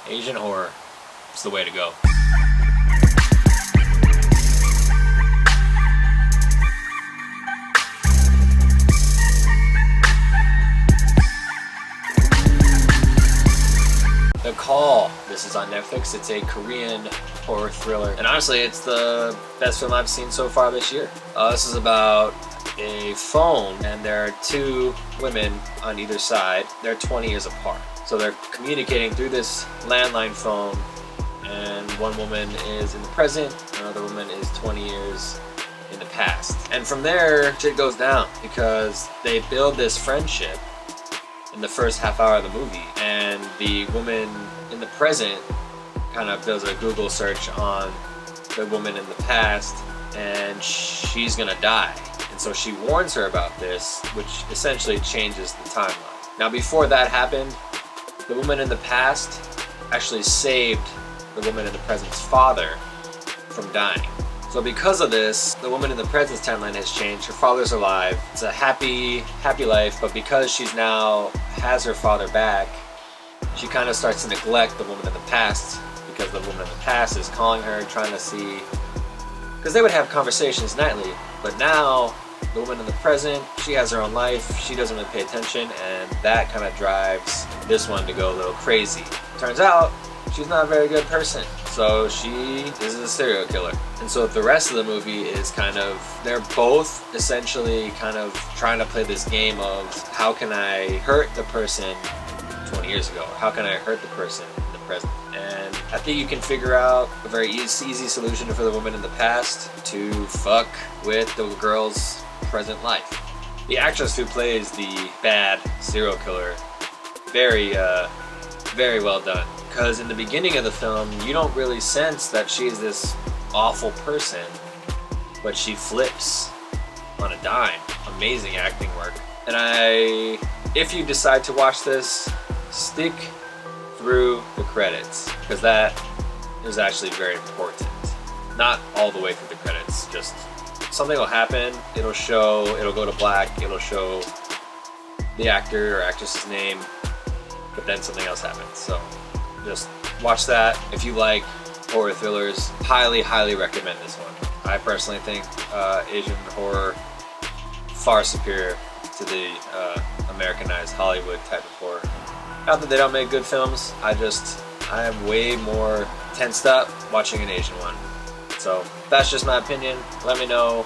Asian horror. It's the way to go. The Call. This is on Netflix. It's a Korean horror thriller. And honestly, it's the best film I've seen so far this year. This is about a phone, and there are two women on either side. They're 20 years apart. So they're communicating through this landline phone, and one woman is in the present, another woman is 20 years in the past. And from there, shit goes down because they build this friendship in the first half hour of the movie, and the woman in the present kind of does a Google search on the woman in the past, and she's gonna die. And so she warns her about this, which essentially changes the timeline. Now, before that happened, the woman in the past actually saved the woman in the present's father from dying. So because of this, the woman in the present's timeline has changed. Her father's alive. It's a happy life, but because she's now has her father back, she kind of starts to neglect the woman in the past, because the woman in the past is calling her, trying to see, because they would have conversations nightly, but now the woman in the present, she has her own life, she doesn't really pay attention, and that kind of drives this one to go a little crazy. Turns out, she's not a very good person, so she is a serial killer. And so the rest of the movie is kind of, they're both essentially kind of trying to play this game of, how can I hurt the person 20 years ago? How can I hurt the person in the present? And I think you can figure out a very easy solution for the woman in the past to fuck with the girl's present life. The actress who plays the bad serial killer, very well done. Because in the beginning of the film, you don't really sense that she's this awful person, but she flips on a dime. Amazing acting work. And if you decide to watch this, stick through the credits, because that is actually very important. Not all the way through the credits, just something will happen, it'll go to black, it'll show the actor or actress's name, but then something else happens. So just watch that. If you like horror thrillers, highly recommend this one. I personally think Asian horror far superior to the Americanized Hollywood type of horror. Not that they don't make good films, I am way more tensed up watching an Asian one. So that's just my opinion. Let me know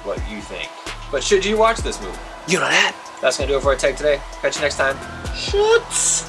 what you think. But should you watch this movie? You know that. That's gonna do it for our take today. Catch you next time. Shoots.